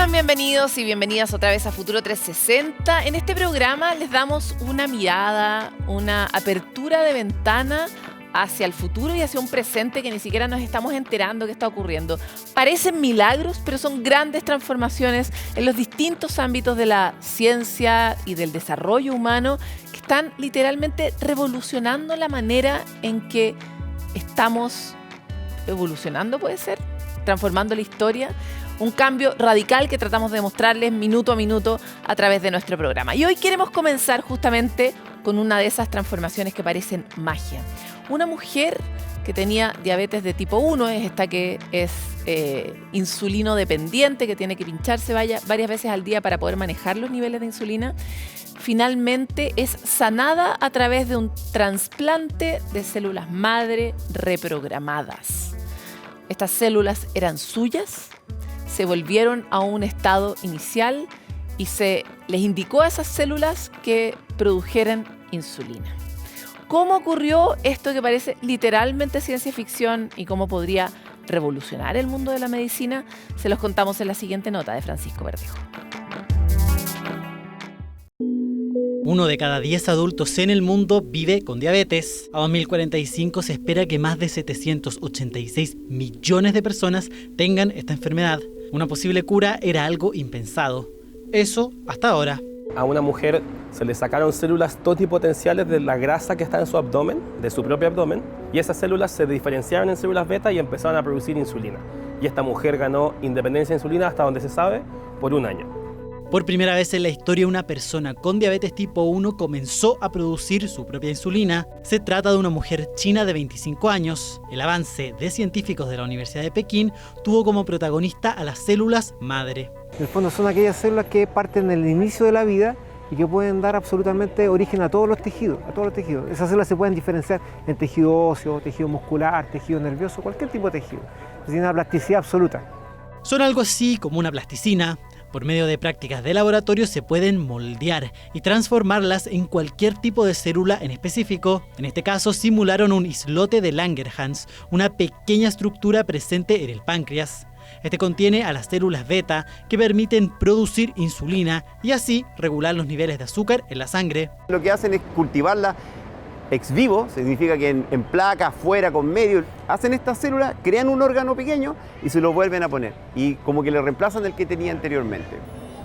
Sean bienvenidos y bienvenidas otra vez a Futuro 360. En este programa les damos una mirada, una apertura de ventana hacia el futuro y hacia un presente que ni siquiera nos estamos enterando que está ocurriendo. Parecen milagros, pero son grandes transformaciones en los distintos ámbitos de la ciencia y del desarrollo humano que están literalmente revolucionando la manera en que estamos evolucionando, puede ser, transformando la historia. Un cambio radical que tratamos de mostrarles minuto a minuto a través de nuestro programa. Y hoy queremos comenzar justamente con una de esas transformaciones que parecen magia. Una mujer que tenía diabetes de tipo 1, es esta que es insulino dependiente, que tiene que pincharse varias veces al día para poder manejar los niveles de insulina, finalmente es sanada a través de un trasplante de células madre reprogramadas. Estas células eran suyas, se volvieron a un estado inicial y se les indicó a esas células que produjeran insulina. ¿Cómo ocurrió esto que parece literalmente ciencia ficción y cómo podría revolucionar el mundo de la medicina? Se los contamos en la siguiente nota de Francisco Verdejo. 1 de cada 10 adultos en el mundo vive con diabetes. A 2045 se espera que más de 786 millones de personas tengan esta enfermedad. Una posible cura era algo impensado. Eso hasta ahora. A una mujer se le sacaron células totipotenciales de la grasa que está en su abdomen, de su propio abdomen, y esas células se diferenciaron en células beta y empezaron a producir insulina. Y esta mujer ganó independencia de insulina, hasta donde se sabe, por un año. Por primera vez en la historia, una persona con diabetes tipo 1 comenzó a producir su propia insulina. Se trata de una mujer china de 25 años. El avance de científicos de la Universidad de Pekín tuvo como protagonista a las células madre. En el fondo son aquellas células que parten del inicio de la vida y que pueden dar absolutamente origen a todos los tejidos, Esas células se pueden diferenciar en tejido óseo, tejido muscular, tejido nervioso, cualquier tipo de tejido. Tiene una plasticidad absoluta. Son algo así como una plasticina. Por medio de prácticas de laboratorio se pueden moldear y transformarlas en cualquier tipo de célula en específico. En este caso simularon un islote de Langerhans, una pequeña estructura presente en el páncreas. Este contiene a las células beta que permiten producir insulina y así regular los niveles de azúcar en la sangre. Lo que hacen es cultivarla ex vivo, significa que en placa, afuera, con medio, hacen estas células, crean un órgano pequeño y se lo vuelven a poner. Y como que le reemplazan el que tenía anteriormente.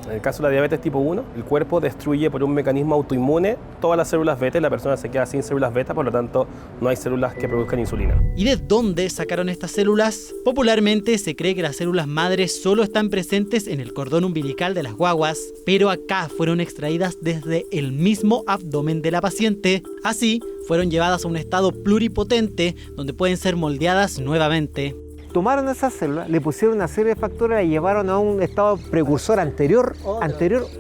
En el caso de la diabetes tipo 1, el cuerpo destruye por un mecanismo autoinmune todas las células beta y la persona se queda sin células beta, por lo tanto no hay células que produzcan insulina. ¿Y de dónde sacaron estas células? Popularmente se cree que las células madres solo están presentes en el cordón umbilical de las guaguas, pero acá fueron extraídas desde el mismo abdomen de la paciente. Así, fueron llevadas a un estado pluripotente donde pueden ser moldeadas nuevamente. Tomaron esas células, le pusieron una serie de factores, la llevaron a un estado precursor anterior,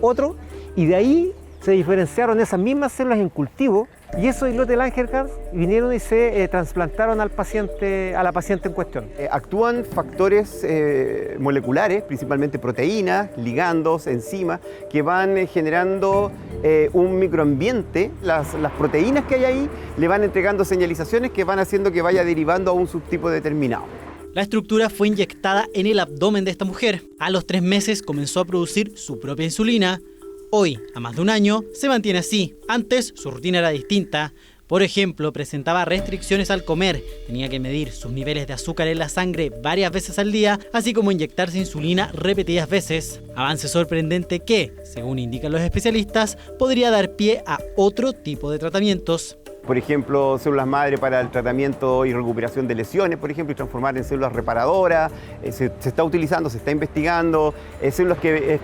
otro, y de ahí se diferenciaron esas mismas células en cultivo, y esos islotes de Langerhans vinieron y se trasplantaron a la paciente en cuestión. Actúan factores moleculares, principalmente proteínas, ligandos, enzimas, que van generando un microambiente. Las proteínas que hay ahí le van entregando señalizaciones que van haciendo que vaya derivando a un subtipo determinado. La estructura fue inyectada en el abdomen de esta mujer. A los 3 meses comenzó a producir su propia insulina. Hoy, a más de un año, se mantiene así. Antes, su rutina era distinta. Por ejemplo, presentaba restricciones al comer, tenía que medir sus niveles de azúcar en la sangre varias veces al día, así como inyectarse insulina repetidas veces. Avance sorprendente que, según indican los especialistas, podría dar pie a otro tipo de tratamientos. Por ejemplo, células madre para el tratamiento y recuperación de lesiones, por ejemplo, y transformar en células reparadoras. Se está utilizando, se está investigando. Células que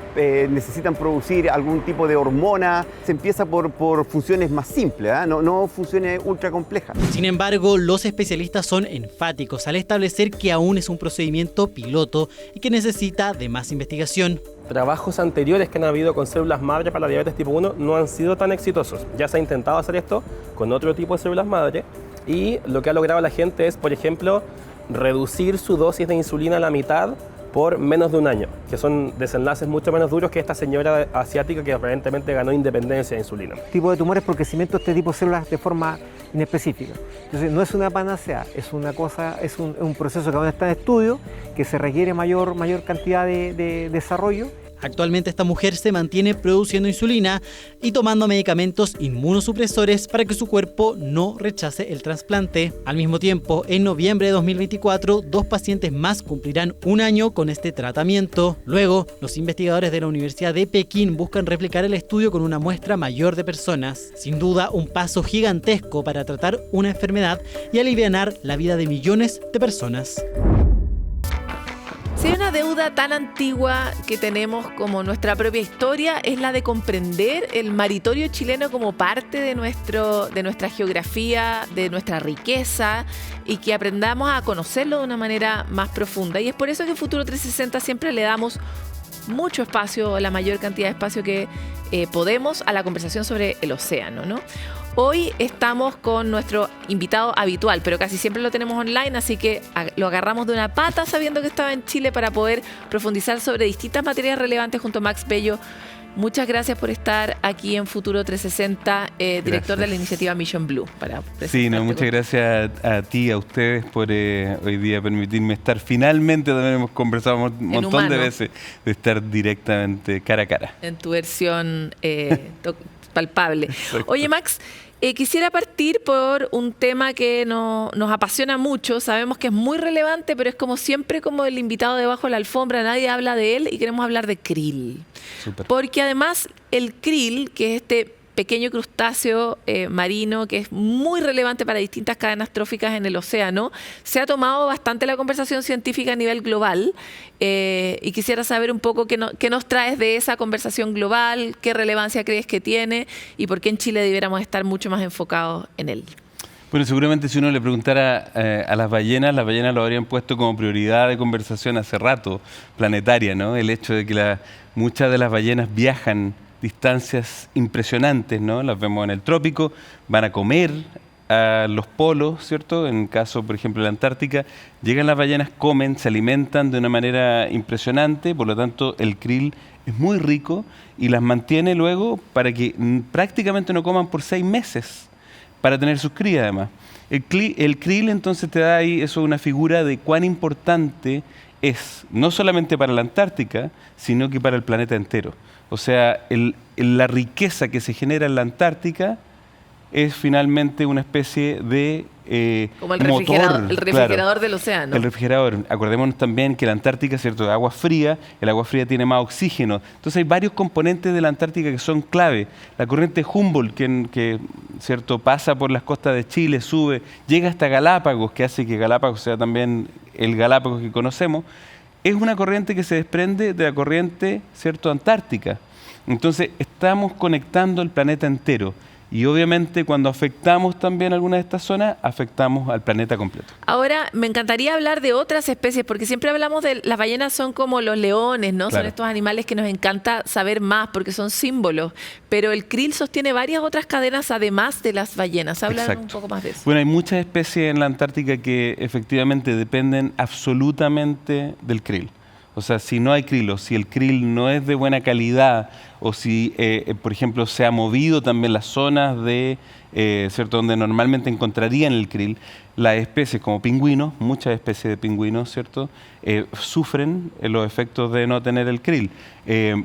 necesitan producir algún tipo de hormona. Se empieza por funciones más simples, no funciones ultra complejas. Sin embargo, los especialistas son enfáticos al establecer que aún es un procedimiento piloto y que necesita de más investigación. Trabajos anteriores que han habido con células madre para la diabetes tipo 1 no han sido tan exitosos. Ya se ha intentado hacer esto con otro tipo de células madre y lo que ha logrado la gente es, por ejemplo, reducir su dosis de insulina a la mitad por menos de un año, que son desenlaces mucho menos duros que esta señora asiática que aparentemente ganó independencia de insulina. Tipo de tumores por crecimiento de este tipo de células de forma inespecífica. Entonces no es una panacea, es un proceso que aún está en estudio, que se requiere mayor cantidad de desarrollo Actualmente esta mujer se mantiene produciendo insulina y tomando medicamentos inmunosupresores para que su cuerpo no rechace el trasplante. Al mismo tiempo, en noviembre de 2024, 2 pacientes más cumplirán un año con este tratamiento. Luego, los investigadores de la Universidad de Pekín buscan replicar el estudio con una muestra mayor de personas. Sin duda, un paso gigantesco para tratar una enfermedad y alivianar la vida de millones de personas. Si hay una deuda tan antigua que tenemos como nuestra propia historia, es la de comprender el maritorio chileno como parte de nuestra geografía, de nuestra riqueza, y que aprendamos a conocerlo de una manera más profunda. Y es por eso que en Futuro 360 siempre le damos mucho espacio, la mayor cantidad de espacio que podemos, a la conversación sobre el océano, ¿no? Hoy estamos con nuestro invitado habitual, pero casi siempre lo tenemos online, así que lo agarramos de una pata sabiendo que estaba en Chile para poder profundizar sobre distintas materias relevantes junto a Max Bello. Muchas gracias por estar aquí en Futuro 360, director de la iniciativa Mission Blue. Sí, muchas gracias a ti, a ustedes por hoy día permitirme estar. Finalmente también hemos conversado un montón de veces de estar directamente cara a cara. En tu versión palpable. Exacto. Oye, Max, quisiera partir por un tema que nos apasiona mucho. Sabemos que es muy relevante, pero es como siempre como el invitado debajo de la alfombra. Nadie habla de él y queremos hablar de krill. Súper. Porque además el krill, que es este pequeño crustáceo marino que es muy relevante para distintas cadenas tróficas en el océano, se ha tomado bastante la conversación científica a nivel global, y quisiera saber un poco qué nos traes de esa conversación global, qué relevancia crees que tiene y por qué en Chile debiéramos estar mucho más enfocados en él. Bueno, seguramente si uno le preguntara a las ballenas lo habrían puesto como prioridad de conversación hace rato, planetaria, ¿no? El hecho de que muchas de las ballenas viajan distancias impresionantes, ¿no? Las vemos en el trópico, van a comer a los polos, ¿cierto? En el caso, por ejemplo, de la Antártica, llegan las ballenas, comen, se alimentan de una manera impresionante, por lo tanto el krill es muy rico y las mantiene luego para que prácticamente no coman por 6 meses, para tener sus crías además. El krill entonces te da ahí eso, una figura de cuán importante es, no solamente para la Antártica, sino que para el planeta entero. O sea, la riqueza que se genera en la Antártica es finalmente una especie de como el refrigerador, claro, del océano. El refrigerador. Acordémonos también que la Antártica, ¿cierto?, es agua fría, el agua fría tiene más oxígeno. Entonces hay varios componentes de la Antártica que son clave. La corriente Humboldt, que ¿cierto?, pasa por las costas de Chile, sube, llega hasta Galápagos, que hace que Galápagos sea también el Galápagos que conocemos, es una corriente que se desprende de la corriente, ¿cierto?, antártica. Entonces estamos conectando el planeta entero. Y obviamente cuando afectamos también alguna de estas zonas, afectamos al planeta completo. Ahora, me encantaría hablar de otras especies, porque siempre hablamos de las ballenas son como los leones, ¿no? Claro. Son estos animales que nos encanta saber más porque son símbolos. Pero el krill sostiene varias otras cadenas además de las ballenas. Hablan un poco más de eso. Bueno, hay muchas especies en la Antártica que efectivamente dependen absolutamente del krill. O sea, si no hay krill o si el krill no es de buena calidad o si, por ejemplo, se ha movido también las zonas ¿cierto?, donde normalmente encontrarían el krill, las especies como pingüinos, muchas especies de pingüinos, ¿cierto?, sufren los efectos de no tener el krill.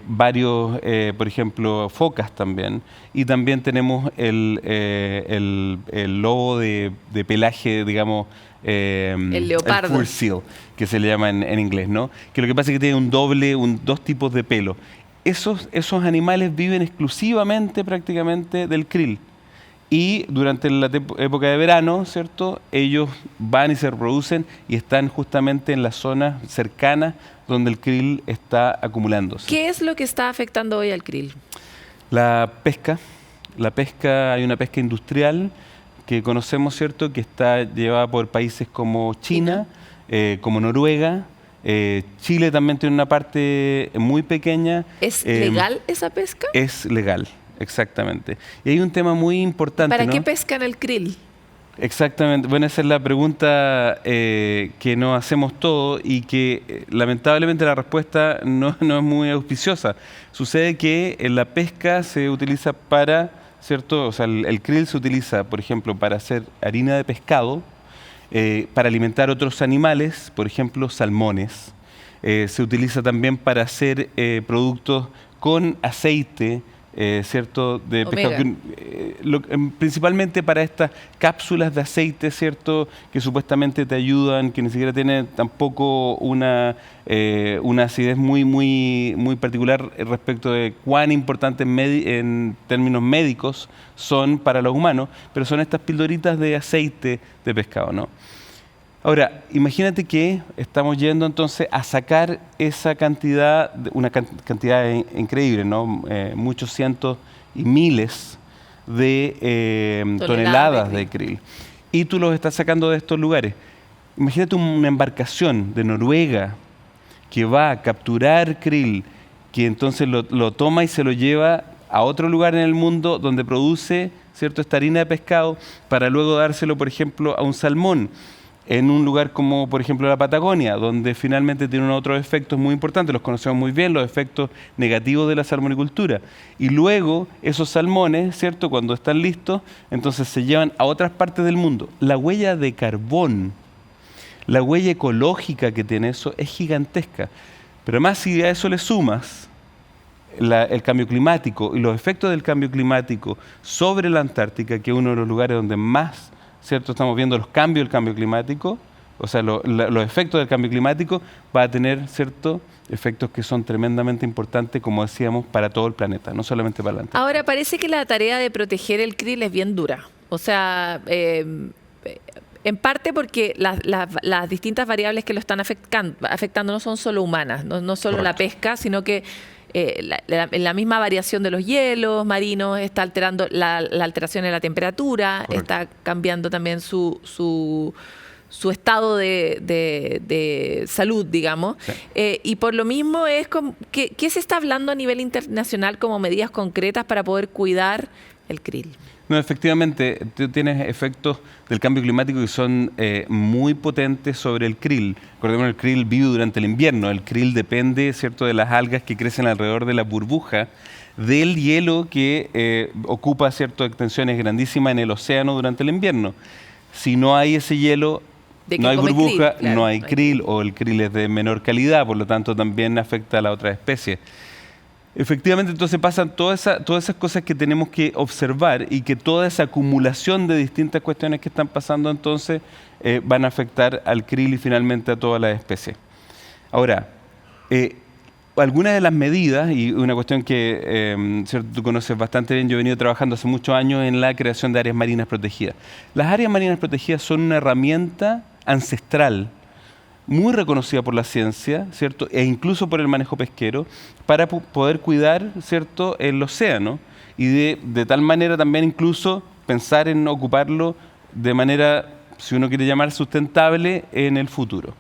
Varios, por ejemplo, focas también. Y también tenemos el lobo de pelaje, digamos, el leopardo. El fur seal, que se le llama en inglés, ¿no? Que lo que pasa es que tiene dos tipos de pelo. Esos animales viven exclusivamente, prácticamente, del krill. Y durante la época de verano, ¿cierto?, ellos van y se reproducen y están justamente en las zonas cercanas donde el krill está acumulándose. ¿Qué es lo que está afectando hoy al krill? La pesca. Hay una pesca industrial que conocemos, ¿cierto?, que está llevada por países como China, como Noruega. Chile también tiene una parte muy pequeña. ¿Es legal esa pesca? Es legal, exactamente. Y hay un tema muy importante, ¿Para qué qué pescan el krill? Exactamente. Bueno, esa es la pregunta que nos hacemos todos y que lamentablemente la respuesta no es muy auspiciosa. Sucede que la pesca se utiliza para, ¿cierto? O sea, el krill se utiliza, por ejemplo, para hacer harina de pescado, para alimentar otros animales, por ejemplo, salmones. Se utiliza también para hacer productos con aceite, ¿cierto? De pescado, principalmente para estas cápsulas de aceite, ¿cierto? Que supuestamente te ayudan, que ni siquiera tienen tampoco una acidez muy particular respecto de cuán importantes en términos médicos son para los humanos, pero son estas pildoritas de aceite de pescado, ¿no? Ahora, imagínate que estamos yendo entonces a sacar esa cantidad, una cantidad increíble, ¿no? Muchos cientos y miles de toneladas de krill. Y tú los estás sacando de estos lugares. Imagínate una embarcación de Noruega que va a capturar krill, que entonces lo toma y se lo lleva a otro lugar en el mundo donde produce, ¿cierto?, esta harina de pescado para luego dárselo, por ejemplo, a un salmón, en un lugar como, por ejemplo, la Patagonia, donde finalmente tienen otros efectos muy importantes, los conocemos muy bien, los efectos negativos de la salmonicultura. Y luego, esos salmones, ¿cierto?, cuando están listos, entonces se llevan a otras partes del mundo. La huella de carbón, la huella ecológica que tiene eso es gigantesca. Pero además, si a eso le sumas el cambio climático y los efectos del cambio climático sobre la Antártica, que es uno de los lugares donde más, ¿cierto?, estamos viendo los cambios del cambio climático, o sea, los efectos del cambio climático, va a tener, ¿cierto?, efectos que son tremendamente importantes, como decíamos, para todo el planeta, no solamente para la Antártica. Ahora, parece que la tarea de proteger el krill es bien dura. O sea, en parte porque las distintas variables que lo están afectando no son solo humanas, no solo la pesca, sino que la misma variación de los hielos marinos está alterando la alteración en la temperatura. Correcto. Está cambiando también su estado de salud, digamos. Sí. Y por lo mismo es como, ¿qué se está hablando a nivel internacional como medidas concretas para poder cuidar el krill? No, efectivamente, tú tienes efectos del cambio climático que son muy potentes sobre el krill. Recordemos que el krill vive durante el invierno. El krill depende, ¿cierto?, de las algas que crecen alrededor de la burbuja, del hielo que ocupa, ¿cierto?, extensiones grandísimas en el océano durante el invierno. Si no hay ese hielo, no hay burbuja, krill, claro, no hay krill, o el krill es de menor calidad, por lo tanto también afecta a la otra especie. Efectivamente, entonces pasan todas esas cosas que tenemos que observar y que toda esa acumulación de distintas cuestiones que están pasando entonces van a afectar al krill y finalmente a todas las especies. Ahora, algunas de las medidas, y una cuestión que ¿cierto?, tú conoces bastante bien, yo he venido trabajando hace muchos años en la creación de áreas marinas protegidas. Las áreas marinas protegidas son una herramienta ancestral, muy reconocida por la ciencia, ¿cierto?, e incluso por el manejo pesquero, para poder cuidar, ¿cierto?, el océano y de tal manera también incluso pensar en ocuparlo de manera, si uno quiere llamar, sustentable en el futuro.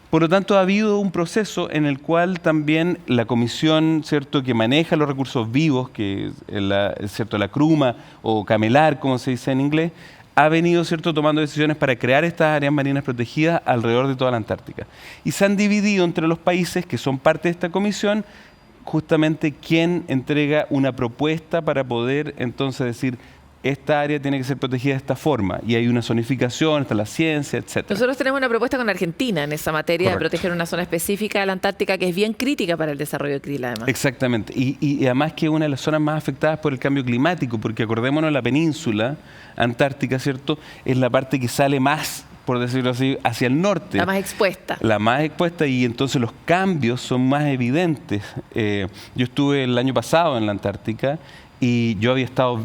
Por lo tanto, ha habido un proceso en el cual también la comisión, ¿cierto?, que maneja los recursos vivos, que es ¿cierto?, la CRUMA o CAMELAR, como se dice en inglés, ha venido, ¿cierto?, tomando decisiones para crear estas áreas marinas protegidas alrededor de toda la Antártica. Y se han dividido entre los países que son parte de esta comisión, justamente quién entrega una propuesta para poder entonces decir, esta área tiene que ser protegida de esta forma. Y hay una zonificación, está la ciencia, etc. Nosotros tenemos una propuesta con Argentina en esa materia. Correcto. De proteger una zona específica de la Antártica que es bien crítica para el desarrollo de krill, además. Exactamente. Y además que es una de las zonas más afectadas por el cambio climático, porque acordémonos, la península antártica, ¿cierto?, es la parte que sale más, por decirlo así, hacia el norte. La más expuesta. La más expuesta, y entonces los cambios son más evidentes. Yo estuve el año pasado en la Antártica y yo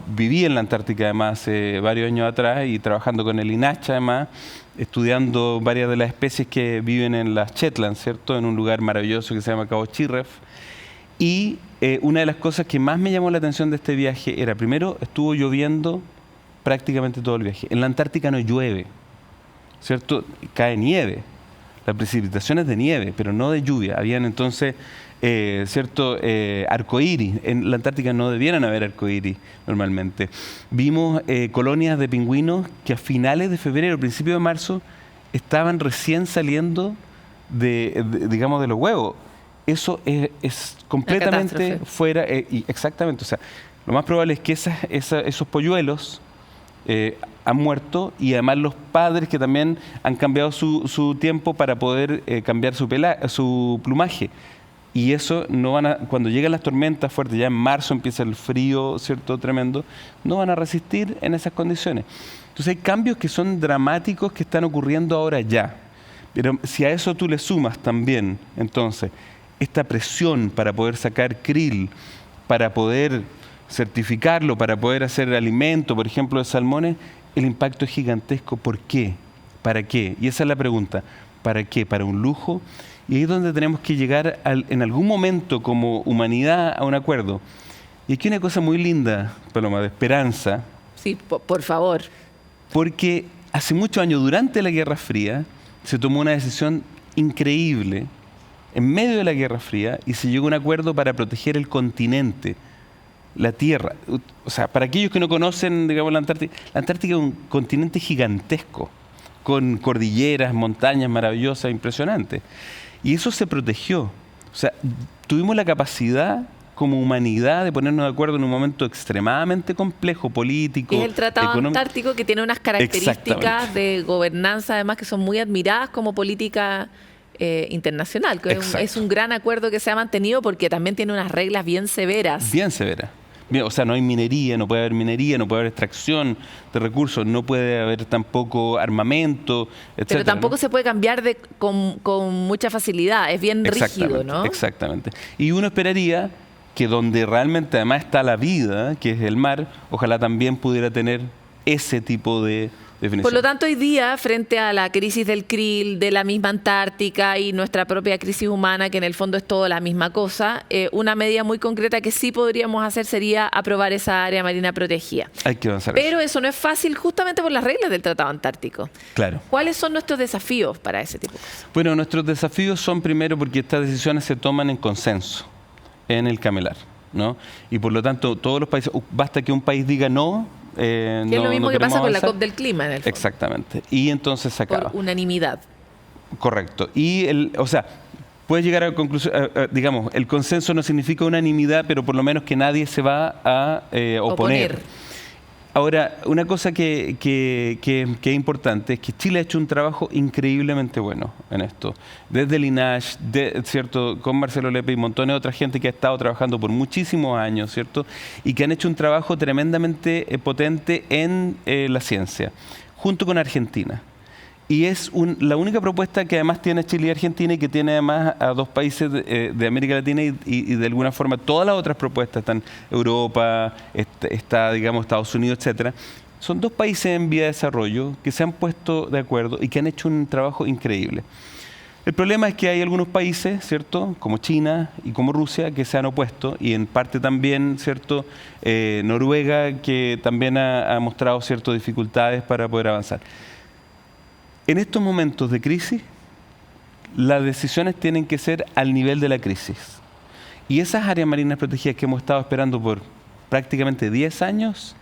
viví en la Antártica además hace varios años atrás y trabajando con el INACH además, estudiando varias de las especies que viven en las Shetland, ¿cierto?, en un lugar maravilloso que se llama Cabo Chirref. Y una de las cosas que más me llamó la atención de este viaje era, primero, estuvo lloviendo prácticamente todo el viaje. En la Antártica no llueve, ¿cierto? Cae nieve. La precipitación es de nieve, pero no de lluvia. Habían entonces, ¿cierto?, arcoíris. En la Antártica no debieran haber arcoíris normalmente. Vimos colonias de pingüinos que a finales de febrero, principios de marzo, estaban recién saliendo digamos, de los huevos. Eso es completamente fuera. Exactamente. O sea, lo más probable es que esos polluelos han muerto, y además los padres que también han cambiado su tiempo para poder cambiar su plumaje. Y eso no van a, cuando llegan las tormentas fuertes, ya en marzo empieza el frío, ¿cierto?, tremendo, no van a resistir en esas condiciones. Entonces hay cambios que son dramáticos que están ocurriendo ahora ya. Pero si a eso tú le sumas también, entonces, esta presión para poder sacar krill, para poder certificarlo, para poder hacer alimento, por ejemplo, de salmones, el impacto es gigantesco. ¿Por qué? ¿Para qué? Y esa es la pregunta. ¿Para qué? ¿Para un lujo? Y ahí es donde tenemos que llegar en algún momento como humanidad a un acuerdo. Y aquí una cosa muy linda, Paloma, de esperanza. Sí, por favor. Porque hace muchos años, durante la Guerra Fría, se tomó una decisión increíble en medio de la Guerra Fría y se llegó a un acuerdo para proteger el continente, la Tierra. O sea, para aquellos que no conocen, digamos, la Antártica es un continente gigantesco, con cordilleras, montañas maravillosas, impresionantes. Y eso se protegió. O sea, tuvimos la capacidad como humanidad de ponernos de acuerdo en un momento extremadamente complejo, político, Es el Tratado económico. Antártico, que tiene unas características de gobernanza, además, que son muy admiradas como política internacional. Que es un gran acuerdo que se ha mantenido porque también tiene unas reglas bien severas. Bien severa. O sea, no hay minería, no puede haber minería, no puede haber extracción de recursos, no puede haber tampoco armamento, etc. Pero tampoco se puede cambiar con mucha facilidad, es bien rígido, ¿no? Exactamente. Y uno esperaría que donde realmente además está la vida, que es el mar, ojalá también pudiera tener ese tipo de definición. Por lo tanto, hoy día, frente a la crisis del krill, de la misma Antártica y nuestra propia crisis humana, que en el fondo es todo la misma cosa, una medida muy concreta que sí podríamos hacer sería aprobar esa área marina protegida. Hay que avanzar. Pero eso no es fácil justamente por las reglas del Tratado Antártico. Claro. ¿Cuáles son nuestros desafíos para ese tipo de cosas? Bueno, nuestros desafíos son primero porque estas decisiones se toman en consenso, en el Camelar, ¿no? Y por lo tanto, todos los países, basta que un país diga no. Que es lo mismo que pasa con la COP del clima, en el fondo. Exactamente. Y entonces se acaba. Por unanimidad. Correcto. Y, o sea, puede llegar a conclusión, digamos, el consenso no significa unanimidad, pero por lo menos que nadie se va a oponer. Ahora, una cosa que es importante es que Chile ha hecho un trabajo increíblemente bueno en esto. Desde el INAH, ¿cierto?, con Marcelo Lepe y montones de otra gente que ha estado trabajando por muchísimos años, ¿cierto?, y que han hecho un trabajo tremendamente potente en la ciencia, junto con Argentina. Y es la única propuesta que además tiene Chile y Argentina, y que tiene además a dos países de América Latina y de alguna forma todas las otras propuestas, están Europa, está, digamos, Estados Unidos, etcétera. Son dos países en vía de desarrollo que se han puesto de acuerdo y que han hecho un trabajo increíble. El problema es que hay algunos países, ¿cierto?, como China y como Rusia, que se han opuesto, y en parte también, ¿cierto?, Noruega, que también ha mostrado ciertas dificultades para poder avanzar. En estos momentos de crisis, las decisiones tienen que ser al nivel de la crisis. Y esas áreas marinas protegidas que hemos estado esperando por prácticamente 10 años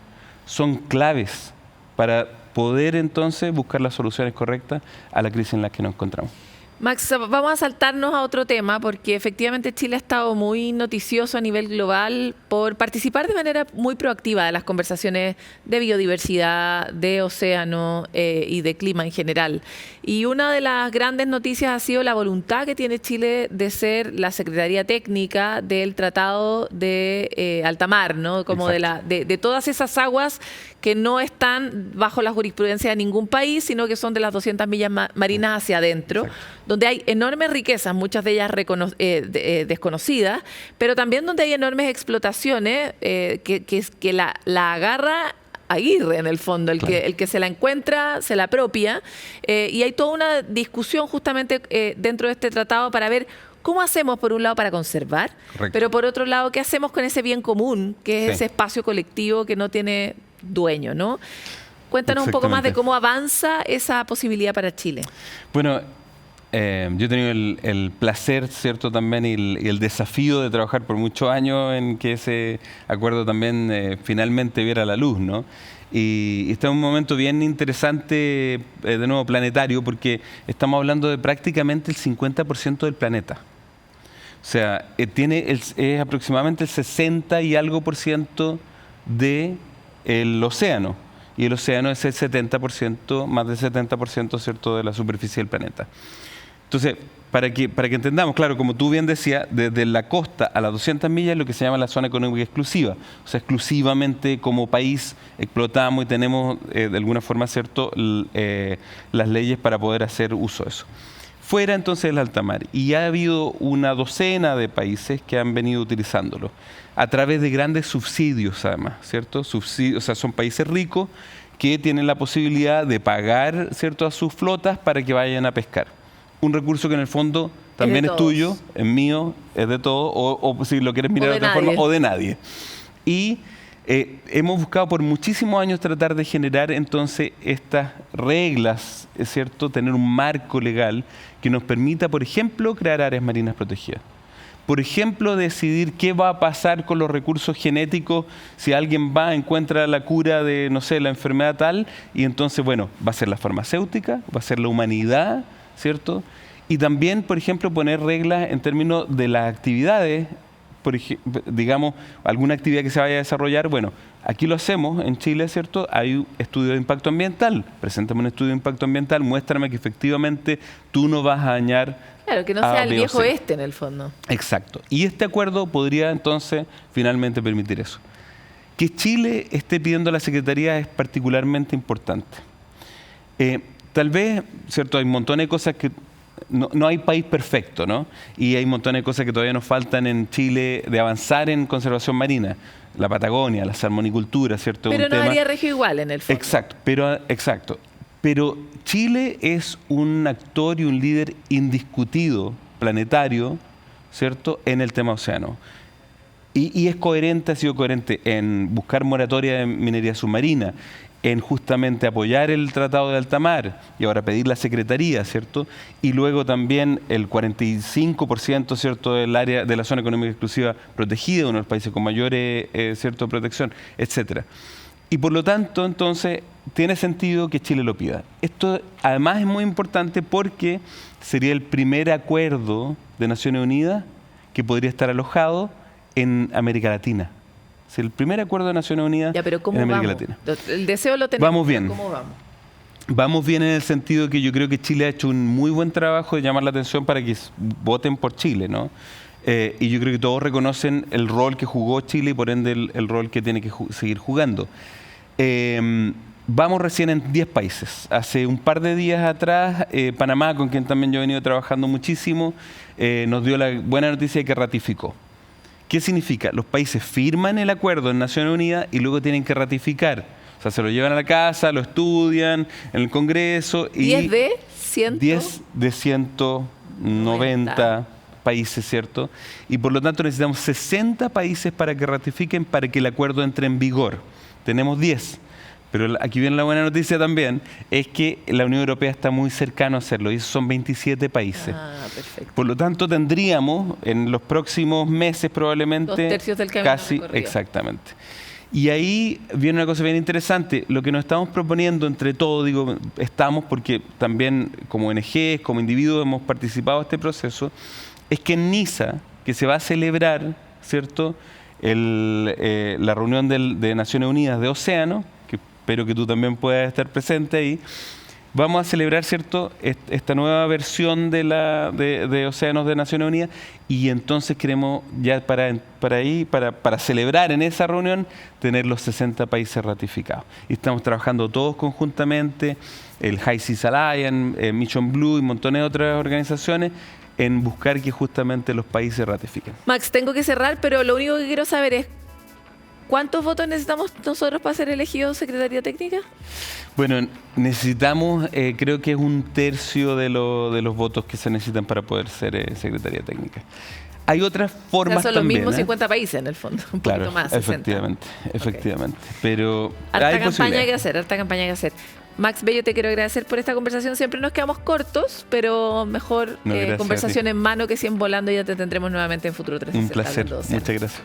son claves para poder entonces buscar las soluciones correctas a la crisis en la que nos encontramos. Max, vamos a saltarnos a otro tema, porque efectivamente Chile ha estado muy noticioso a nivel global por participar de manera muy proactiva de las conversaciones de biodiversidad, de océano y de clima en general. Y una de las grandes noticias ha sido la voluntad que tiene Chile de ser la Secretaría Técnica del Tratado de Alta Mar, ¿no? Como de todas esas aguas que no están bajo la jurisprudencia de ningún país, sino que son de las 200 millas marinas hacia adentro, donde hay enormes riquezas, muchas de ellas desconocidas, pero también donde hay enormes explotaciones que la agarra Aguirre, en el fondo, el que se la encuentra, se la apropia, y hay toda una discusión justamente dentro de este tratado para ver cómo hacemos, por un lado, para conservar, pero por otro lado, qué hacemos con ese bien común, que es ese espacio colectivo que no tiene dueño, ¿no? Cuéntanos un poco más de cómo avanza esa posibilidad para Chile. Bueno, yo he tenido el placer, ¿cierto?, también y el desafío de trabajar por muchos años en que ese acuerdo también finalmente viera la luz, ¿no? Y está en un momento bien interesante, de nuevo planetario, porque estamos hablando de prácticamente el 50% del planeta. O sea, es aproximadamente el 60 y algo % del océano. y el océano es el 70%, más del 70%, ¿cierto?, de la superficie del planeta. Entonces, para que entendamos, claro, como tú bien decías, desde la costa a las 200 millas es lo que se llama la zona económica exclusiva. O sea, exclusivamente como país explotamos y tenemos de alguna forma, ¿cierto?, las leyes para poder hacer uso de eso. Fuera entonces del alta mar, y ha habido una docena de países que han venido utilizándolo a través de grandes subsidios, además, ¿cierto? Subsidios, o sea, son países ricos que tienen la posibilidad de pagar, ¿cierto?, a sus flotas para que vayan a pescar. Un recurso que en el fondo también es tuyo, es mío, es de todo, o si lo quieres mirar de otra forma, o de nadie. Y hemos buscado por muchísimos años tratar de generar entonces estas reglas, ¿es cierto?, tener un marco legal que nos permita, por ejemplo, crear áreas marinas protegidas. Por ejemplo, decidir qué va a pasar con los recursos genéticos si alguien encuentra la cura de, no sé, la enfermedad tal, y entonces, bueno, va a ser la farmacéutica, va a ser la humanidad, ¿cierto? Y también, por ejemplo, poner reglas en términos de las actividades, digamos, alguna actividad que se vaya a desarrollar. Bueno, aquí lo hacemos en Chile, ¿cierto? Hay un estudio de impacto ambiental. Preséntame un estudio de impacto ambiental, muéstrame que efectivamente tú no vas a dañar. Claro, que no sea el viejo oeste en el fondo. Exacto. Y este acuerdo podría entonces finalmente permitir eso. Que Chile esté pidiendo a la Secretaría es particularmente importante. Tal vez, ¿cierto?, hay un montón de cosas que no hay país perfecto, ¿no? Y hay un montón de cosas que todavía nos faltan en Chile de avanzar en conservación marina. La Patagonia, la salmonicultura, ¿cierto? Pero nos haría regio igual en el fondo. Exacto. Pero Chile es un actor y un líder indiscutido, planetario, ¿cierto?, en el tema océano. Y es coherente, ha sido coherente en buscar moratoria de minería submarina, en justamente apoyar el Tratado de Alta Mar y ahora pedir la Secretaría, ¿cierto? Y luego también el 45%, ¿cierto?, del área de la zona económica exclusiva protegida, uno de los países con mayor ¿cierto?, protección, etcétera. Y por lo tanto, entonces, tiene sentido que Chile lo pida. Esto además es muy importante porque sería el primer acuerdo de Naciones Unidas que podría estar alojado en América Latina. Es el primer acuerdo de Naciones Unidas en América Latina. El deseo lo tenemos. Vamos bien. ¿Cómo vamos? Vamos bien en el sentido que yo creo que Chile ha hecho un muy buen trabajo de llamar la atención para que voten por Chile, ¿no? Y yo creo que todos reconocen el rol que jugó Chile y por ende el rol que tiene que seguir jugando. Vamos recién en 10 países. Hace un par de días atrás, Panamá, con quien también yo he venido trabajando muchísimo, nos dio la buena noticia de que ratificó. ¿Qué significa? Los países firman el acuerdo en Naciones Unidas y luego tienen que ratificar. O sea, se lo llevan a la casa, lo estudian en el Congreso. Y 10 de 100. 10 de 190 países, ¿cierto? Y por lo tanto necesitamos 60 países para que ratifiquen, para que el acuerdo entre en vigor. Tenemos 10. Pero aquí viene la buena noticia también, es que la Unión Europea está muy cercana a hacerlo, y esos son 27 países. Perfecto. Por lo tanto, tendríamos en los próximos meses probablemente 2/3 del camino casi, recorrido. Exactamente. Y ahí viene una cosa bien interesante. Lo que nos estamos proponiendo entre todos, digo, estamos porque también como ONGs, como individuos hemos participado en este proceso, es que en Niza, que se va a celebrar, ¿cierto?, la reunión de Naciones Unidas de Océano, que espero que tú también puedas estar presente ahí, vamos a celebrar, ¿cierto?, esta nueva versión de Océanos de Naciones Unidas, y entonces queremos ya para celebrar en esa reunión tener los 60 países ratificados. Y estamos trabajando todos conjuntamente, el High Seas Alliance, Mission Blue y un montón de otras organizaciones, en buscar que justamente los países ratifiquen. Max, tengo que cerrar, pero lo único que quiero saber es ¿cuántos votos necesitamos nosotros para ser elegidos Secretaría Técnica? Bueno, necesitamos, creo que es 1/3 de los votos que se necesitan para poder ser Secretaría Técnica. Hay otras formas son también. Los mismos 50 países en el fondo, un poquito más. 60. Efectivamente. Pero harta campaña que hacer. Max Bello, te quiero agradecer por esta conversación. Siempre nos quedamos cortos, pero mejor conversación en mano que 100 volando. Ya te tendremos nuevamente en Futuro 360. Un placer. Muchas gracias.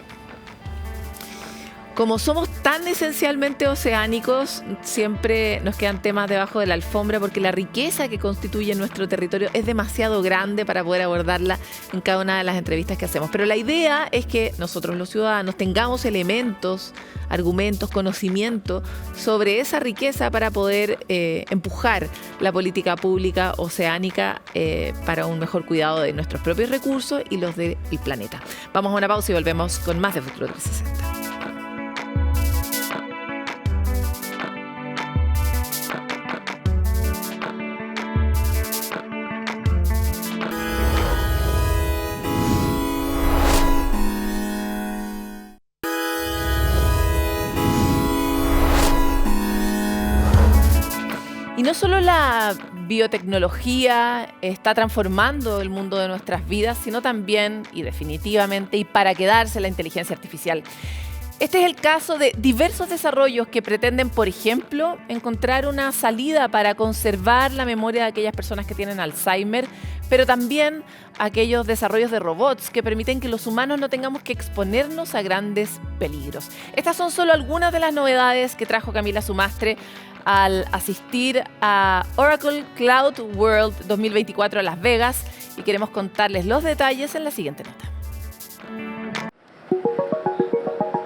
Como somos tan esencialmente oceánicos, siempre nos quedan temas debajo de la alfombra porque la riqueza que constituye nuestro territorio es demasiado grande para poder abordarla en cada una de las entrevistas que hacemos. Pero la idea es que nosotros los ciudadanos tengamos elementos, argumentos, conocimiento sobre esa riqueza para poder empujar la política pública oceánica para un mejor cuidado de nuestros propios recursos y los del planeta. Vamos a una pausa y volvemos con más de Futuro 360. Y no solo la biotecnología está transformando el mundo de nuestras vidas, sino también, y definitivamente, y para quedarse, la inteligencia artificial. Este es el caso de diversos desarrollos que pretenden, por ejemplo, encontrar una salida para conservar la memoria de aquellas personas que tienen Alzheimer, pero también aquellos desarrollos de robots que permiten que los humanos no tengamos que exponernos a grandes peligros. Estas son solo algunas de las novedades que trajo Camila Sumastre al asistir a Oracle Cloud World 2024 a Las Vegas, y queremos contarles los detalles en la siguiente nota.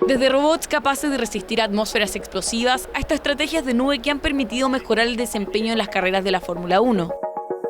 Desde robots capaces de resistir atmósferas explosivas hasta estrategias de nube que han permitido mejorar el desempeño en las carreras de la Fórmula 1.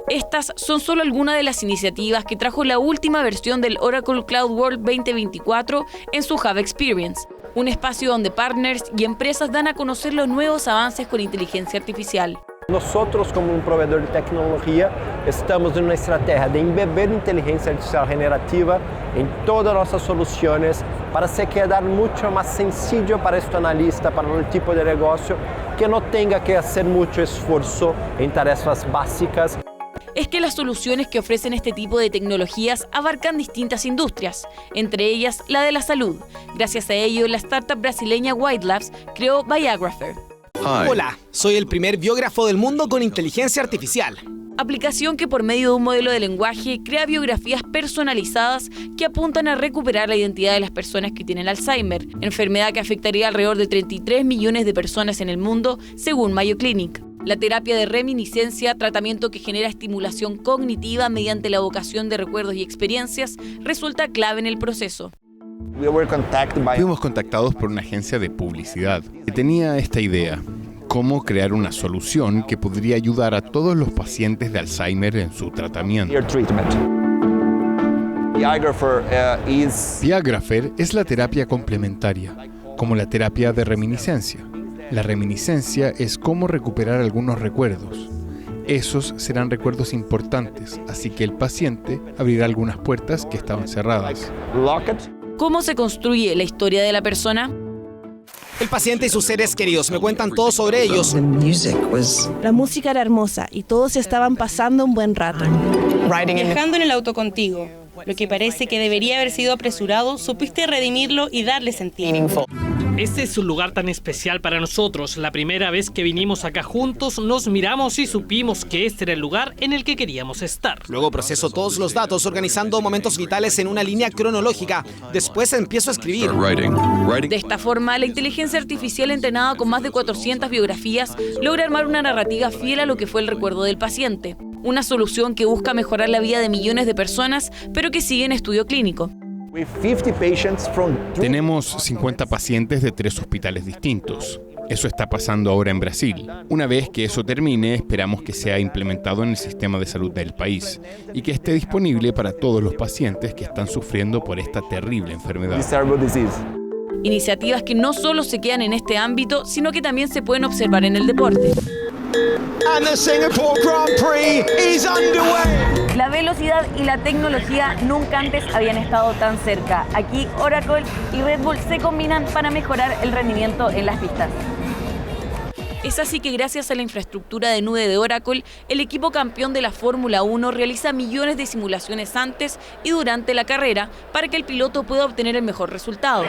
Estas son solo algunas de las iniciativas que trajo la última versión del Oracle Cloud World 2024 en su Hub Experience, un espacio donde partners y empresas dan a conocer los nuevos avances con inteligencia artificial. Nosotros, como un proveedor de tecnología, estamos en una estrategia de embeber inteligencia artificial generativa en todas nuestras soluciones para se quedar mucho más sencillo para este analista, para el tipo de negocio, que no tenga que hacer mucho esfuerzo en tareas básicas. Es que las soluciones que ofrecen este tipo de tecnologías abarcan distintas industrias, entre ellas la de la salud. Gracias a ello, la startup brasileña White Labs creó Biographer. Hola, soy el primer biógrafo del mundo con inteligencia artificial. Aplicación que por medio de un modelo de lenguaje crea biografías personalizadas que apuntan a recuperar la identidad de las personas que tienen Alzheimer, enfermedad que afectaría alrededor de 33 millones de personas en el mundo, según Mayo Clinic. La terapia de reminiscencia, tratamiento que genera estimulación cognitiva mediante la evocación de recuerdos y experiencias, resulta clave en el proceso. Fuimos contactados por una agencia de publicidad que tenía esta idea: cómo crear una solución que podría ayudar a todos los pacientes de Alzheimer en su tratamiento. Biographer es la terapia complementaria, como la terapia de reminiscencia. La reminiscencia es cómo recuperar algunos recuerdos. Esos serán recuerdos importantes, así que el paciente abrirá algunas puertas que estaban cerradas. ¿Cómo se construye la historia de la persona? El paciente y sus seres queridos me cuentan todo sobre ellos. La música era hermosa y todos estaban pasando un buen rato. Viajando en el auto contigo, lo que parece que debería haber sido apresurado, supiste redimirlo y darle sentido. Este es un lugar tan especial para nosotros. La primera vez que vinimos acá juntos, nos miramos y supimos que este era el lugar en el que queríamos estar. Luego proceso todos los datos organizando momentos vitales en una línea cronológica. Después empiezo a escribir. De esta forma, la inteligencia artificial entrenada con más de 400 biografías logra armar una narrativa fiel a lo que fue el recuerdo del paciente. Una solución que busca mejorar la vida de millones de personas, pero que sigue en estudio clínico. Tenemos 50 pacientes de 3 hospitales distintos. Eso está pasando ahora en Brasil. Una vez que eso termine, esperamos que sea implementado en el sistema de salud del país y que esté disponible para todos los pacientes que están sufriendo por esta terrible enfermedad. Iniciativas que no solo se quedan en este ámbito, sino que también se pueden observar en el deporte. La velocidad y la tecnología nunca antes habían estado tan cerca. Aquí Oracle y Red Bull se combinan para mejorar el rendimiento en las pistas. Es así que gracias a la infraestructura de nube de Oracle, el equipo campeón de la Fórmula 1 realiza millones de simulaciones antes y durante la carrera para que el piloto pueda obtener el mejor resultado.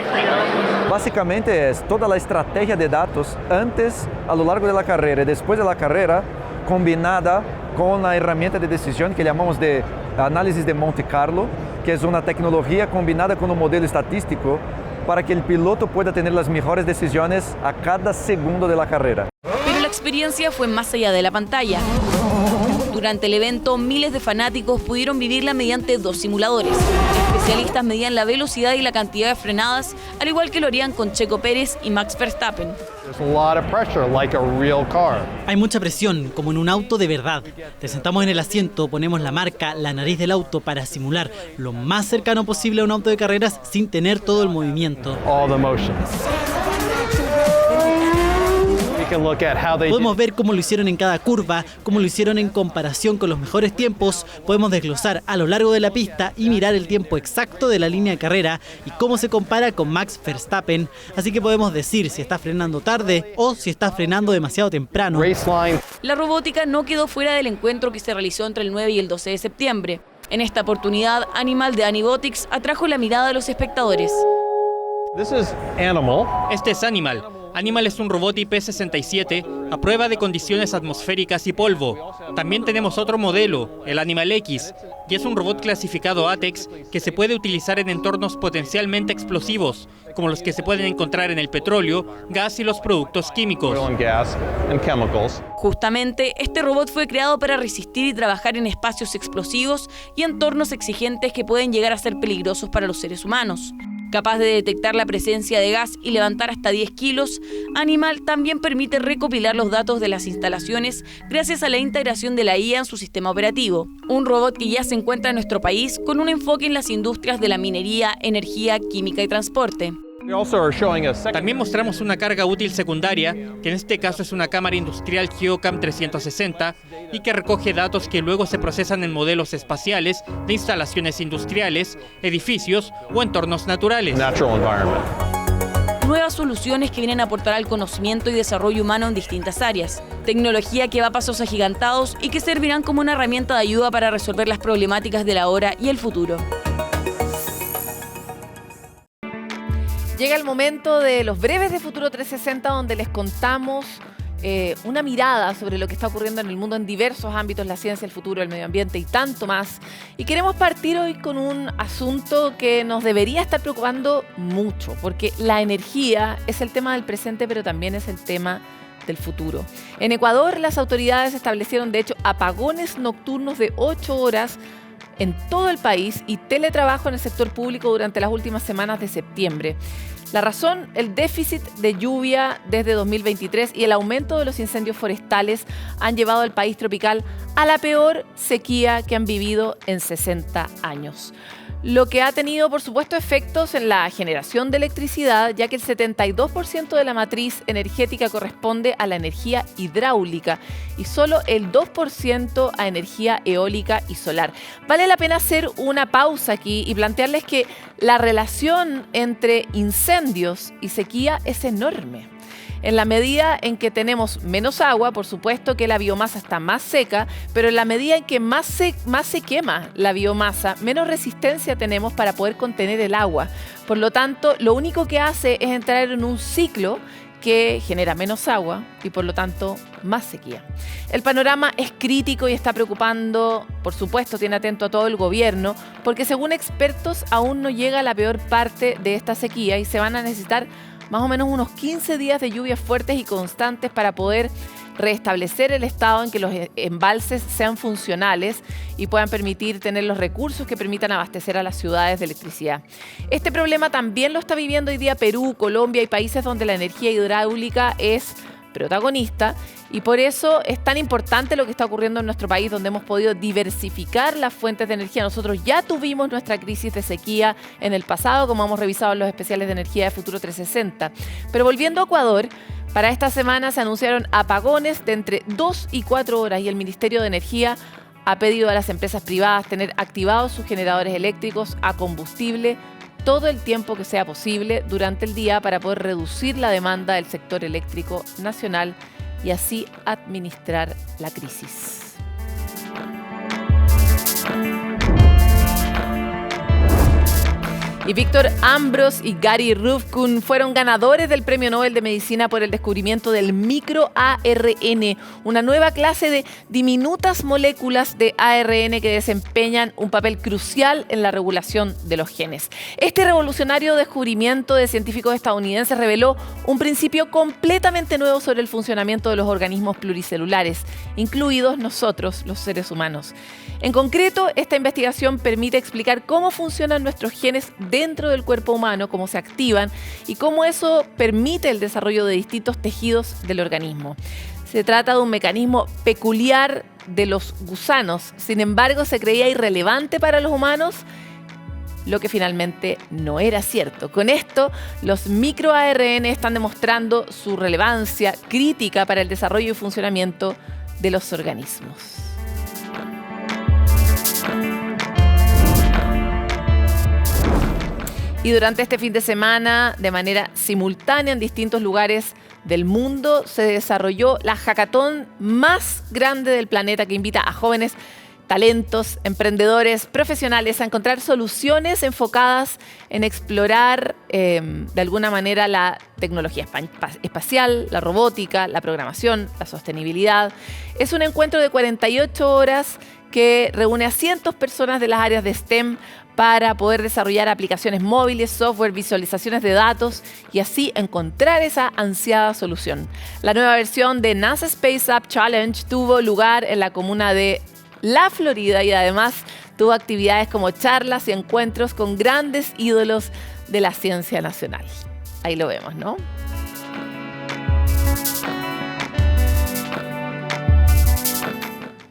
Básicamente es toda la estrategia de datos antes, a lo largo de la carrera y después de la carrera, combinada con la herramienta de decisión que llamamos de análisis de Monte Carlo, que es una tecnología combinada con un modelo estadístico para que el piloto pueda tener las mejores decisiones a cada segundo de la carrera. Pero la experiencia fue más allá de la pantalla. Durante el evento, miles de fanáticos pudieron vivirla mediante 2 simuladores. Especialistas medían la velocidad y la cantidad de frenadas, al igual que lo harían con Checo Pérez y Max Verstappen. Hay mucha presión, como en un auto de verdad. Te sentamos en el asiento, ponemos la marca, la nariz del auto para simular lo más cercano posible a un auto de carreras sin tener todo el movimiento. Podemos ver cómo lo hicieron en cada curva, cómo lo hicieron en comparación con los mejores tiempos, podemos desglosar a lo largo de la pista y mirar el tiempo exacto de la línea de carrera y cómo se compara con Max Verstappen, así que podemos decir si está frenando tarde o si está frenando demasiado temprano. La robótica no quedó fuera del encuentro que se realizó entre el 9 y el 12 de septiembre. En esta oportunidad, Animal de Anibotics atrajo la mirada de los espectadores. Este es Animal. Animal es un robot IP-67 a prueba de condiciones atmosféricas y polvo. También tenemos otro modelo, el Animal X, y es un robot clasificado ATEX que se puede utilizar en entornos potencialmente explosivos, como los que se pueden encontrar en el petróleo, gas y los productos químicos. Justamente, este robot fue creado para resistir y trabajar en espacios explosivos y entornos exigentes que pueden llegar a ser peligrosos para los seres humanos. Capaz de detectar la presencia de gas y levantar hasta 10 kilos, Animal también permite recopilar los datos de las instalaciones gracias a la integración de la IA en su sistema operativo. Un robot que ya se encuentra en nuestro país con un enfoque en las industrias de la minería, energía, química y transporte. También mostramos una carga útil secundaria, que en este caso es una cámara industrial Geocam 360 y que recoge datos que luego se procesan en modelos espaciales de instalaciones industriales, edificios o entornos naturales. Nuevas soluciones que vienen a aportar al conocimiento y desarrollo humano en distintas áreas. Tecnología que va a pasos agigantados y que servirán como una herramienta de ayuda para resolver las problemáticas del ahora y el futuro. Llega el momento de los breves de Futuro 360, donde les contamos una mirada sobre lo que está ocurriendo en el mundo en diversos ámbitos, la ciencia, el futuro, el medio ambiente y tanto más. Y queremos partir hoy con un asunto que nos debería estar preocupando mucho, porque la energía es el tema del presente, pero también es el tema del futuro. En Ecuador, las autoridades establecieron, de hecho, apagones nocturnos de 8 horas en todo el país y teletrabajo en el sector público durante las últimas semanas de septiembre. La razón, el déficit de lluvia desde 2023 y el aumento de los incendios forestales han llevado al país tropical a la peor sequía que han vivido en 60 años. Lo que ha tenido, por supuesto, efectos en la generación de electricidad, ya que el 72% de la matriz energética corresponde a la energía hidráulica y solo el 2% a energía eólica y solar. Vale la pena hacer una pausa aquí y plantearles que la relación entre incendios y sequía es enorme. En la medida en que tenemos menos agua, por supuesto que la biomasa está más seca, pero en la medida en que más se quema la biomasa, menos resistencia tenemos para poder contener el agua. Por lo tanto, lo único que hace es entrar en un ciclo que genera menos agua y por lo tanto más sequía. El panorama es crítico y está preocupando, por supuesto, tiene atento a todo el gobierno, porque según expertos aún no llega la peor parte de esta sequía y se van a necesitar más o menos unos 15 días de lluvias fuertes y constantes para poder restablecer el estado en que los embalses sean funcionales y puedan permitir tener los recursos que permitan abastecer a las ciudades de electricidad. Este problema también lo está viviendo hoy día Perú, Colombia y países donde la energía hidráulica es protagonista y por eso es tan importante lo que está ocurriendo en nuestro país, donde hemos podido diversificar las fuentes de energía. Nosotros ya tuvimos nuestra crisis de sequía en el pasado, como hemos revisado en los especiales de energía de Futuro 360. Pero volviendo a Ecuador, para esta semana se anunciaron apagones de entre 2 y 4 horas y el Ministerio de Energía ha pedido a las empresas privadas tener activados sus generadores eléctricos a combustible todo el tiempo que sea posible durante el día para poder reducir la demanda del sector eléctrico nacional y así administrar la crisis. Y Víctor Ambros y Gary Ruvkun fueron ganadores del Premio Nobel de Medicina por el descubrimiento del microARN, una nueva clase de diminutas moléculas de ARN que desempeñan un papel crucial en la regulación de los genes. Este revolucionario descubrimiento de científicos estadounidenses reveló un principio completamente nuevo sobre el funcionamiento de los organismos pluricelulares, incluidos nosotros, los seres humanos. En concreto, esta investigación permite explicar cómo funcionan nuestros genes dentro del cuerpo humano, cómo se activan y cómo eso permite el desarrollo de distintos tejidos del organismo. Se trata de un mecanismo peculiar de los gusanos, sin embargo se creía irrelevante para los humanos, lo que finalmente no era cierto. Con esto, los microARN están demostrando su relevancia crítica para el desarrollo y funcionamiento de los organismos. Y durante este fin de semana, de manera simultánea en distintos lugares del mundo, se desarrolló la hackathon más grande del planeta que invita a jóvenes talentos, emprendedores, profesionales a encontrar soluciones enfocadas en explorar de alguna manera la tecnología espacial, la robótica, la programación, la sostenibilidad. Es un encuentro de 48 horas que reúne a cientos de personas de las áreas de STEM para poder desarrollar aplicaciones móviles, software, visualizaciones de datos y así encontrar esa ansiada solución. La nueva versión de NASA Space App Challenge tuvo lugar en la comuna de La Florida y además tuvo actividades como charlas y encuentros con grandes ídolos de la ciencia nacional. Ahí lo vemos, ¿no?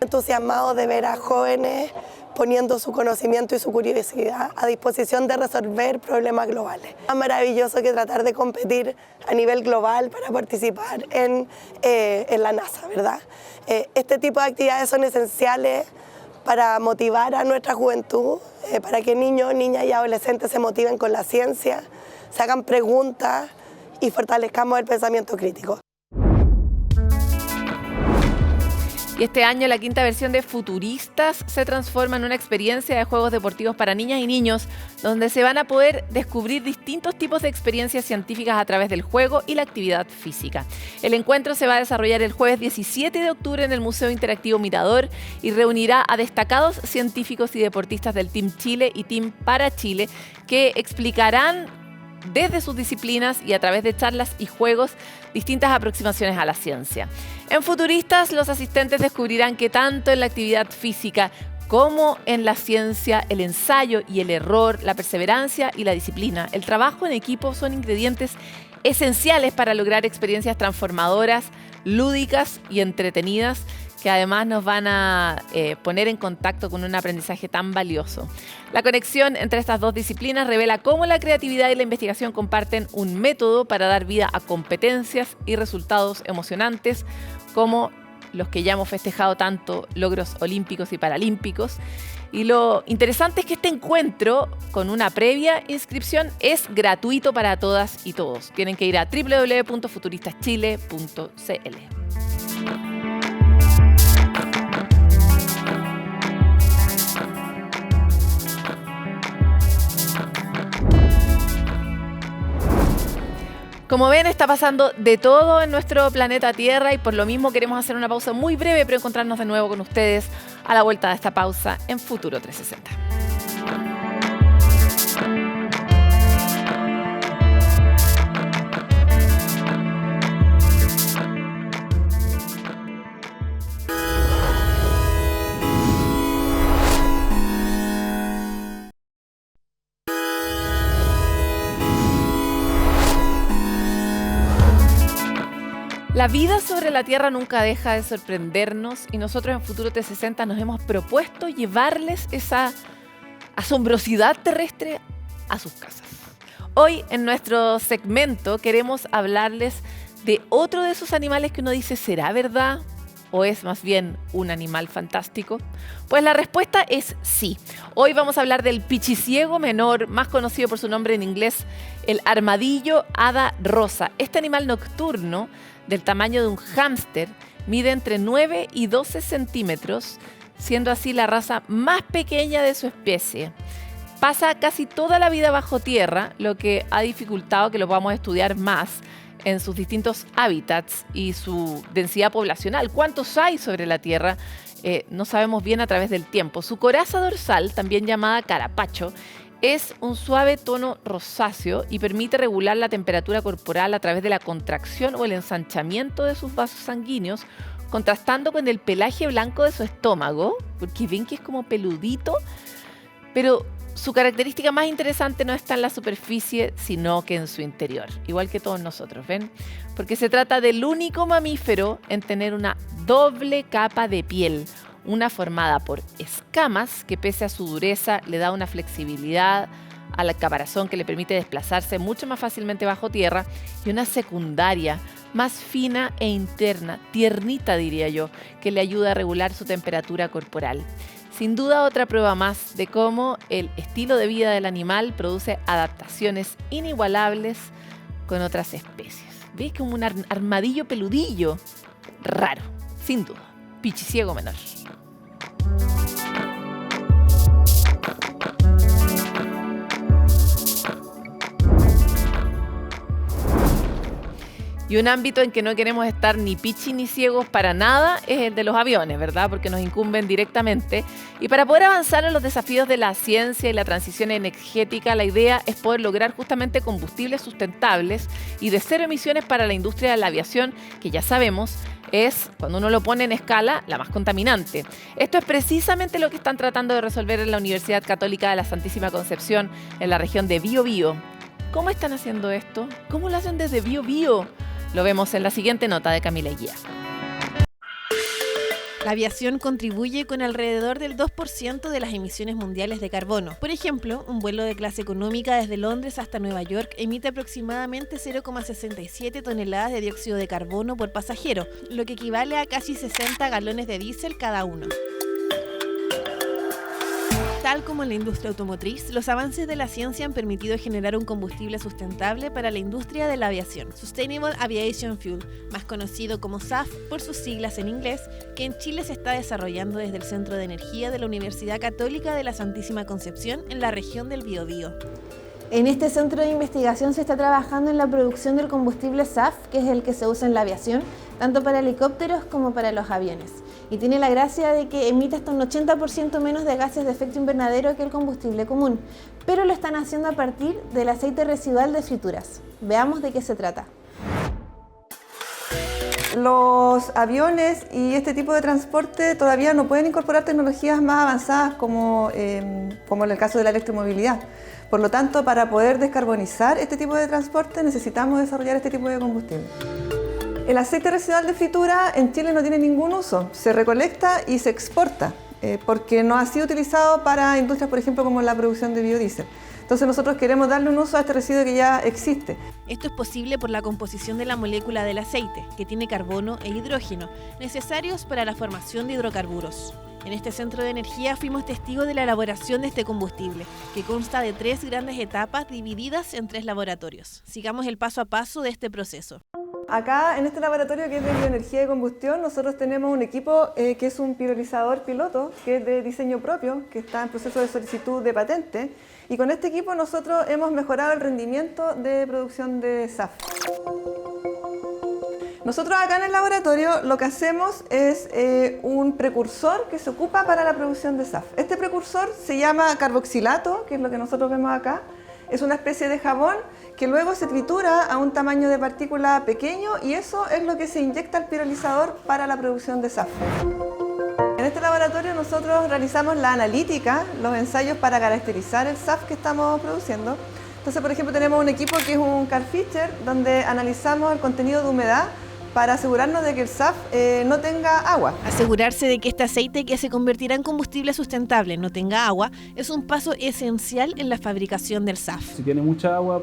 Entusiasmado de ver a jóvenes poniendo su conocimiento y su curiosidad a disposición de resolver problemas globales. Es maravilloso que tratar de competir a nivel global para participar en la NASA, ¿verdad? Este tipo de actividades son esenciales para motivar a nuestra juventud, para que niños, niñas y adolescentes se motiven con la ciencia, se hagan preguntas y fortalezcamos el pensamiento crítico. Y este año la quinta versión de Futuristas se transforma en una experiencia de juegos deportivos para niñas y niños, donde se van a poder descubrir distintos tipos de experiencias científicas a través del juego y la actividad física. El encuentro se va a desarrollar el jueves 17 de octubre en el Museo Interactivo Mirador y reunirá a destacados científicos y deportistas del Team Chile y Team Para Chile que explicarán desde sus disciplinas y a través de charlas y juegos distintas aproximaciones a la ciencia. En Futuristas, los asistentes descubrirán que tanto en la actividad física como en la ciencia, el ensayo y el error, la perseverancia y la disciplina, el trabajo en equipo son ingredientes esenciales para lograr experiencias transformadoras, lúdicas y entretenidas, que además nos van a poner en contacto con un aprendizaje tan valioso. La conexión entre estas dos disciplinas revela cómo la creatividad y la investigación comparten un método para dar vida a competencias y resultados emocionantes, como los que ya hemos festejado tanto, logros olímpicos y paralímpicos. Y lo interesante es que este encuentro, con una previa inscripción, es gratuito para todas y todos. Tienen que ir a www.futuristaschile.cl. Como ven, está pasando de todo en nuestro planeta Tierra y por lo mismo queremos hacer una pausa muy breve, pero encontrarnos de nuevo con ustedes a la vuelta de esta pausa en Futuro 360. La vida sobre la Tierra nunca deja de sorprendernos y nosotros en Futuro 360 nos hemos propuesto llevarles esa asombrosidad terrestre a sus casas. Hoy en nuestro segmento queremos hablarles de otro de esos animales que uno dice, ¿será verdad? ¿O es más bien un animal fantástico? Pues la respuesta es sí. Hoy vamos a hablar del pichiciego menor, más conocido por su nombre en inglés, el armadillo hada rosa. Este animal nocturno, del tamaño de un hámster, mide entre 9 y 12 centímetros, siendo así la raza más pequeña de su especie. Pasa casi toda la vida bajo tierra, lo que ha dificultado que lo podamos estudiar más en sus distintos hábitats y su densidad poblacional. ¿Cuántos hay sobre la Tierra? No sabemos bien a través del tiempo. Su coraza dorsal, también llamada carapacho, es un suave tono rosáceo y permite regular la temperatura corporal a través de la contracción o el ensanchamiento de sus vasos sanguíneos, contrastando con el pelaje blanco de su estómago, porque ven que es como peludito, pero su característica más interesante no está en la superficie, sino que en su interior, igual que todos nosotros, ¿ven? Porque se trata del único mamífero en tener una doble capa de piel, una formada por escamas que pese a su dureza le da una flexibilidad al caparazón que le permite desplazarse mucho más fácilmente bajo tierra, y una secundaria más fina e interna, tiernita diría yo, que le ayuda a regular su temperatura corporal. Sin duda otra prueba más de cómo el estilo de vida del animal produce adaptaciones inigualables con otras especies. ¿Ves? Como un armadillo peludillo. Raro, sin duda. Pichiciego menor. Y un ámbito en que no queremos estar ni pichi ni ciegos para nada es el de los aviones, ¿verdad? Porque nos incumben directamente. Y para poder avanzar en los desafíos de la ciencia y la transición energética, la idea es poder lograr justamente combustibles sustentables y de cero emisiones para la industria de la aviación, que ya sabemos es, cuando uno lo pone en escala, la más contaminante. Esto es precisamente lo que están tratando de resolver en la Universidad Católica de la Santísima Concepción, en la región de Biobío. ¿Cómo están haciendo esto? ¿Cómo lo hacen desde Biobío? Lo vemos en la siguiente nota de Camila Guía. La aviación contribuye con alrededor del 2% de las emisiones mundiales de carbono. Por ejemplo, un vuelo de clase económica desde Londres hasta Nueva York emite aproximadamente 0,67 toneladas de dióxido de carbono por pasajero, lo que equivale a casi 60 galones de diésel cada uno. Tal como en la industria automotriz, los avances de la ciencia han permitido generar un combustible sustentable para la industria de la aviación, Sustainable Aviation Fuel, más conocido como SAF por sus siglas en inglés, que en Chile se está desarrollando desde el Centro de Energía de la Universidad Católica de la Santísima Concepción en la región del Biobío. En este centro de investigación se está trabajando en la producción del combustible SAF, que es el que se usa en la aviación, tanto para helicópteros como para los aviones. Y tiene la gracia de que emite hasta un 80% menos de gases de efecto invernadero que el combustible común, pero lo están haciendo a partir del aceite residual de frituras. Veamos de qué se trata. Los aviones y este tipo de transporte todavía no pueden incorporar tecnologías más avanzadas como en el caso de la electromovilidad. Por lo tanto, para poder descarbonizar este tipo de transporte necesitamos desarrollar este tipo de combustible. El aceite residual de fritura en Chile no tiene ningún uso, se recolecta y se exporta porque no ha sido utilizado para industrias, por ejemplo, como la producción de biodiesel. Entonces nosotros queremos darle un uso a este residuo que ya existe. Esto es posible por la composición de la molécula del aceite, que tiene carbono e hidrógeno, necesarios para la formación de hidrocarburos. En este centro de energía fuimos testigos de la elaboración de este combustible, que consta de 3 grandes etapas divididas en 3 laboratorios. Sigamos el paso a paso de este proceso. Acá en este laboratorio que es de bioenergía y combustión, nosotros tenemos un equipo que es un pirolizador piloto, que es de diseño propio, que está en proceso de solicitud de patente. Y con este equipo nosotros hemos mejorado el rendimiento de producción de SAF. Nosotros acá en el laboratorio lo que hacemos es un precursor que se ocupa para la producción de SAF. Este precursor se llama carboxilato, que es lo que nosotros vemos acá. Es una especie de jabón que luego se tritura a un tamaño de partícula pequeño y eso es lo que se inyecta al pirolizador para la producción de SAF. En este laboratorio nosotros realizamos la analítica, los ensayos para caracterizar el SAF que estamos produciendo. Entonces, por ejemplo, tenemos un equipo que es un CarFisher, donde analizamos el contenido de humedad para asegurarnos de que el SAF no tenga agua. Asegurarse de que este aceite que se convertirá en combustible sustentable no tenga agua es un paso esencial en la fabricación del SAF. Si tiene mucha agua,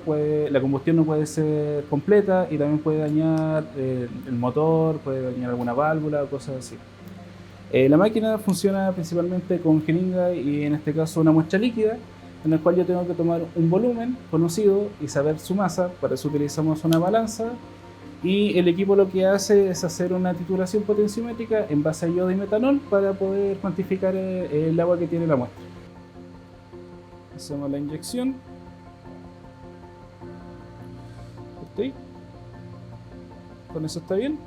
la combustión no puede ser completa y también puede dañar el motor, puede dañar alguna válvula o cosas así. La máquina funciona principalmente con jeringa y en este caso una muestra líquida, en el cual yo tengo que tomar un volumen conocido y saber su masa. Para eso utilizamos una balanza. Y el equipo lo que hace es hacer una titulación potenciométrica en base a yodo y metanol para poder cuantificar el agua que tiene la muestra. Hacemos la inyección. Ok. Con eso está bien.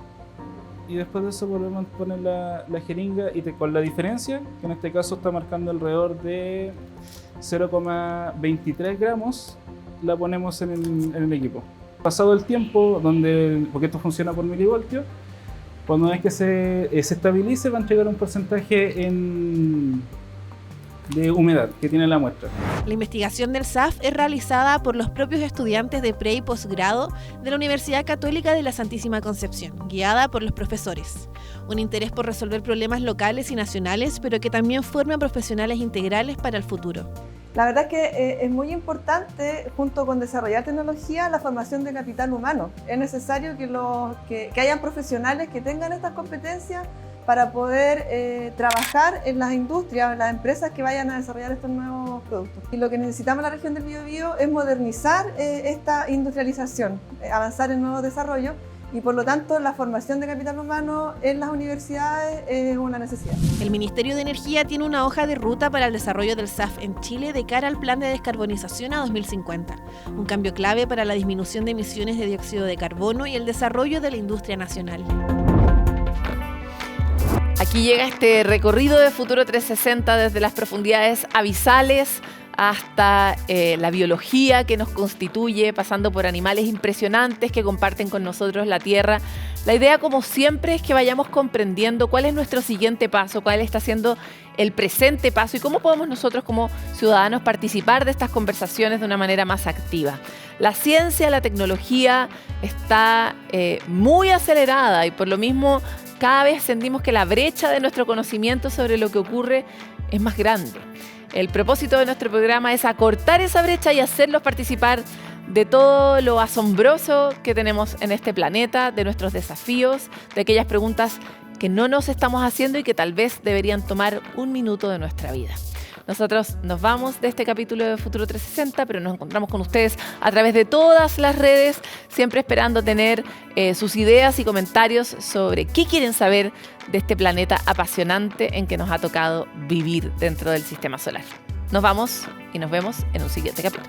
Y después de eso volvemos a poner la jeringa y con la diferencia, que en este caso está marcando alrededor de 0,23 gramos, la ponemos en el equipo. Pasado el tiempo, porque esto funciona por milivoltios, cuando una vez que se estabilice va a entregar un porcentaje de humedad que tiene la muestra. La investigación del SAF es realizada por los propios estudiantes de pre y posgrado de la Universidad Católica de la Santísima Concepción, guiada por los profesores. Un interés por resolver problemas locales y nacionales, pero que también forman profesionales integrales para el futuro. La verdad es que es muy importante, junto con desarrollar tecnología, la formación de capital humano. Es necesario que hayan profesionales que tengan estas competencias para poder trabajar en las industrias, en las empresas que vayan a desarrollar estos nuevos productos. Y lo que necesitamos en la región del Biobío es modernizar esta industrialización, avanzar en nuevos desarrollos, y por lo tanto la formación de capital humano en las universidades es una necesidad. El Ministerio de Energía tiene una hoja de ruta para el desarrollo del SAF en Chile de cara al plan de descarbonización a 2050, un cambio clave para la disminución de emisiones de dióxido de carbono y el desarrollo de la industria nacional. Aquí llega este recorrido de Futuro 360 desde las profundidades abisales hasta la biología que nos constituye, pasando por animales impresionantes que comparten con nosotros la Tierra. La idea, como siempre, es que vayamos comprendiendo cuál es nuestro siguiente paso, cuál está siendo el presente paso y cómo podemos nosotros como ciudadanos participar de estas conversaciones de una manera más activa. La ciencia, la tecnología está muy acelerada y por lo mismo cada vez sentimos que la brecha de nuestro conocimiento sobre lo que ocurre es más grande. El propósito de nuestro programa es acortar esa brecha y hacerlos participar de todo lo asombroso que tenemos en este planeta, de nuestros desafíos, de aquellas preguntas que no nos estamos haciendo y que tal vez deberían tomar un minuto de nuestra vida. Nosotros nos vamos de este capítulo de Futuro 360, pero nos encontramos con ustedes a través de todas las redes, siempre esperando tener sus ideas y comentarios sobre qué quieren saber de este planeta apasionante en que nos ha tocado vivir dentro del sistema solar. Nos vamos y nos vemos en un siguiente capítulo.